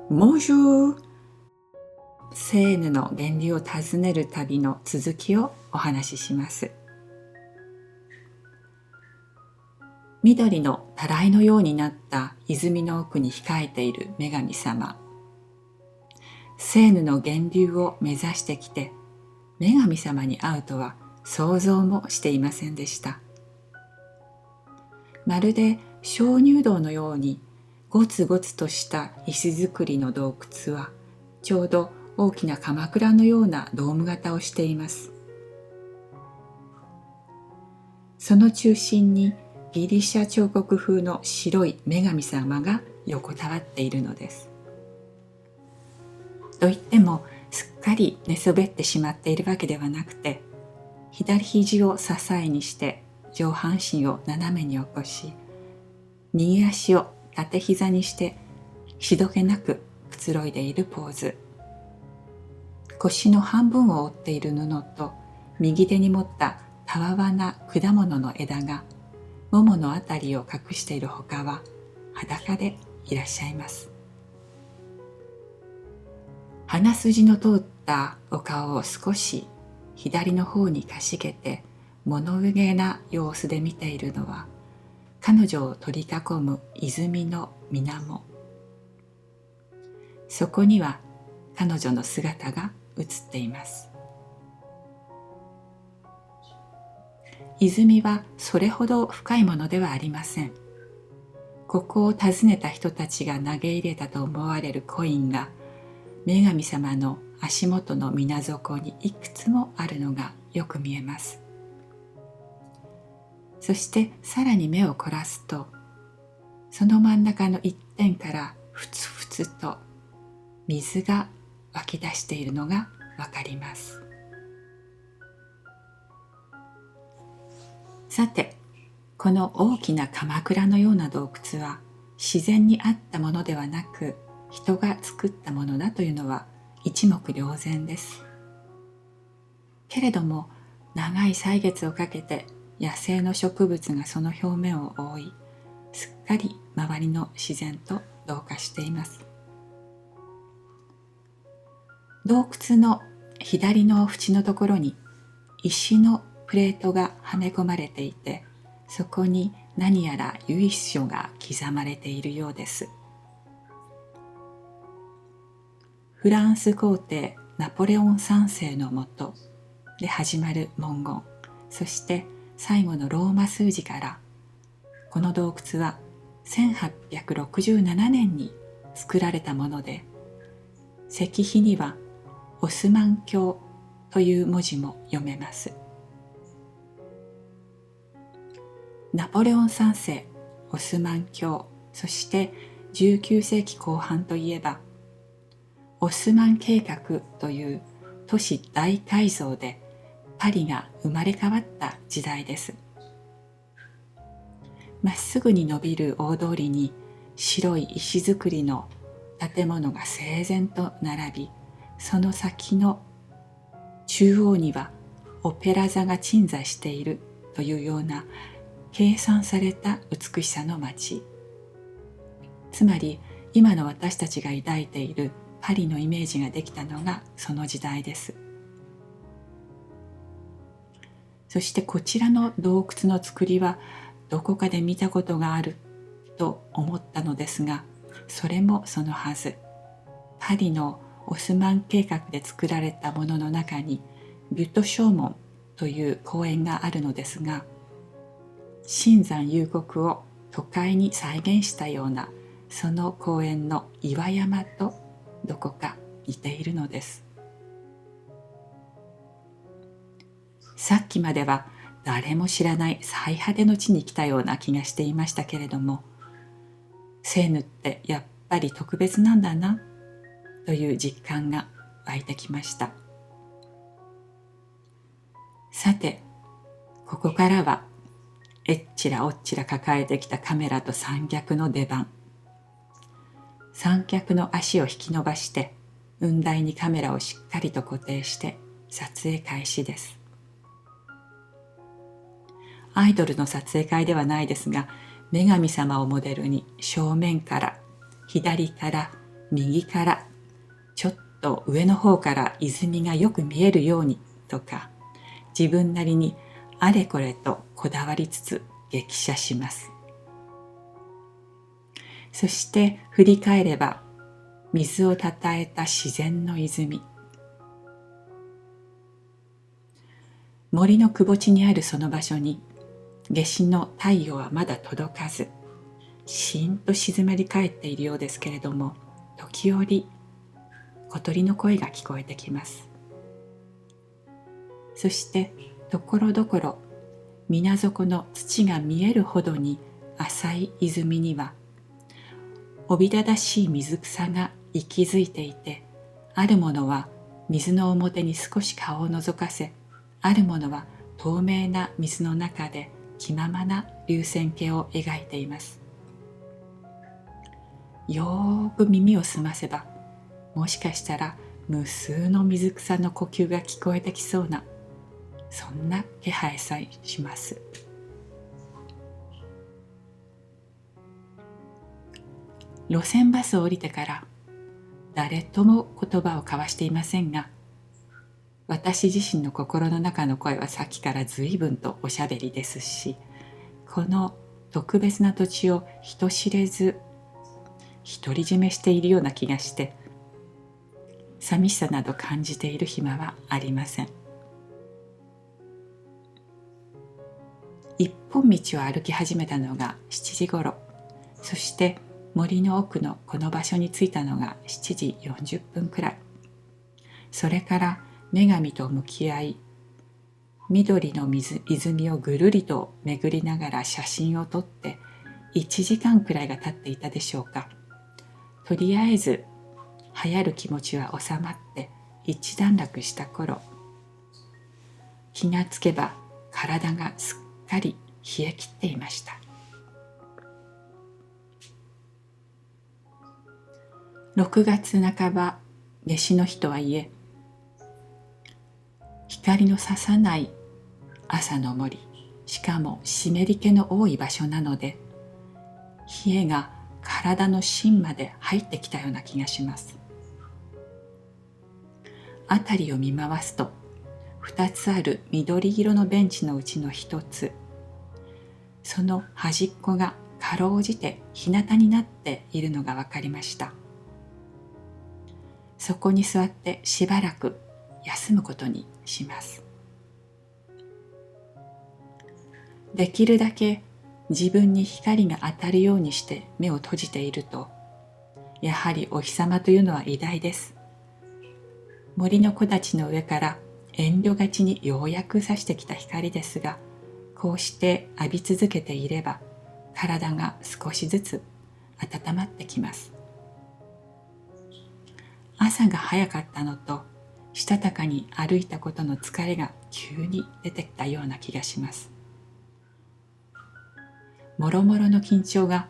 Bonjour! セーヌの源流を訪ねる旅の続きをお話しします。緑のたらいのようになった泉の奥に控えている女神様。セーヌの源流を目指してきて、女神様に会うとは想像もしていませんでした。まるで鍾乳洞のようにゴツゴツとした石造りの洞窟は、ちょうど大きな鎌倉のようなドーム型をしています。その中心にギリシャ彫刻風の白い女神様が横たわっているのです。といってもすっかり寝そべってしまっているわけではなくて、左肘を支えにして上半身を斜めに起こし、右足を縦膝にしてしどけなくくつろいでいるポーズ。腰の半分を覆っている布と右手に持ったたわわな果物の枝がもものあたりを隠しているほかは裸でいらっしゃいます。鼻筋の通ったお顔を少し左の方にかしげて物憂げな様子で見ているのは、彼女を取り囲む泉の水面。そこには彼女の姿が映っています。泉はそれほど深いものではありません。ここを訪ねた人たちが投げ入れたと思われるコインが、女神様の足元の水底にいくつもあるのがよく見えます。そしてさらに目を凝らすと、その真ん中の一点からふつふつと水が湧き出しているのがわかります。さて、この大きな鎌倉のような洞窟は自然にあったものではなく、人が作ったものだというのは一目瞭然です。けれども、長い歳月をかけて野生の植物がその表面を覆い、すっかり周りの自然と同化しています。洞窟の左の縁のところに石のプレートがはめ込まれていて、そこに何やら由緒が刻まれているようです。フランス皇帝ナポレオン3世のもとで始まる文言、そして最後のローマ数字から、この洞窟は1867年に作られたもので、石碑にはオスマン教という文字も読めます。ナポレオン3世、オスマン教、そして19世紀後半といえば、オスマン計画という都市大改造でパリが生まれ変わった時代です。まっすぐに伸びる大通りに白い石造りの建物が整然と並び、その先の中央にはオペラ座が鎮座しているというような計算された美しさの街。つまり今の私たちが抱いているパリのイメージができたのがその時代です。そしてこちらの洞窟の作りはどこかで見たことがあると思ったのですが、それもそのはず。パリのオスマン計画で作られたものの中にビュトショーモンという公園があるのですが、新山幽谷を都会に再現したようなその公園の岩山とどこか似ているのです。さっきまでは誰も知らない最果ての地に来たような気がしていましたけれども、セーヌってやっぱり特別なんだなという実感が湧いてきました。さて、ここからはえっちらおっちら抱えてきたカメラと三脚の出番。三脚の足を引き伸ばして雲台にカメラをしっかりと固定して撮影開始です。アイドルの撮影会ではないですが、女神様をモデルに正面から左から右からちょっと上の方から泉がよく見えるようにとか、自分なりにあれこれとこだわりつつ激写します。そして振り返れば、水をたたえた自然の泉、森のくぼ地にあるその場所に夏至の太陽はまだ届かず、しーんと静まり返っているようですけれども、時折小鳥の声が聞こえてきます。そしてところどころ水底の土が見えるほどに浅い泉にはおびただしい水草が息づいていて、あるものは水の表に少し顔を覗かせ、あるものは透明な水の中で気ままな流線形を描いています。よーく耳を澄ませば、もしかしたら無数の水草の呼吸が聞こえてきそうな、そんな気配さえします。路線バスを降りてから誰とも言葉を交わしていませんが、私自身の心の中の声はさっきから随分とおしゃべりですし、この特別な土地を人知れず独り占めしているような気がして、寂しさなど感じている暇はありません。一本道を歩き始めたのが7時ごろ、そして森の奥のこの場所に着いたのが7時40分くらい。それから女神と向き合い、緑の泉をぐるりと巡りながら写真を撮って1時間くらいが経っていたでしょうか。とりあえず流行る気持ちは収まって一段落した頃、気がつけば体がすっかり冷え切っていました。6月半ば、夏至の日とはいえ、光の差さない朝の森、しかも湿り気の多い場所なので、冷えが体の芯まで入ってきたような気がします。辺りを見回すと、2つある緑色のベンチのうちの1つ、その端っこがかろうじて日向になっているのが分かりました。そこに座ってしばらく休むことにします。できるだけ自分に光が当たるようにして目を閉じていると、やはりお日様というのは偉大です。森の木立の上から遠慮がちにようやく差してきた光ですが、こうして浴び続けていれば体が少しずつ温まってきます。朝が早かったのと、したたかに歩いたことの疲れが急に出てきたような気がします。もろもろの緊張が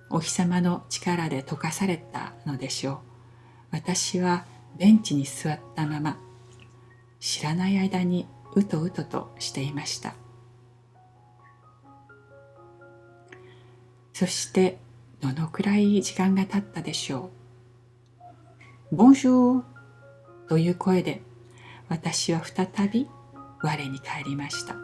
お日様の力で溶かされたのでしょう。私はベンチに座ったまま、知らない間にうとうととしていました。そしてどのくらい時間が経ったでしょう。ボンジューという声で私は再び我に返りました。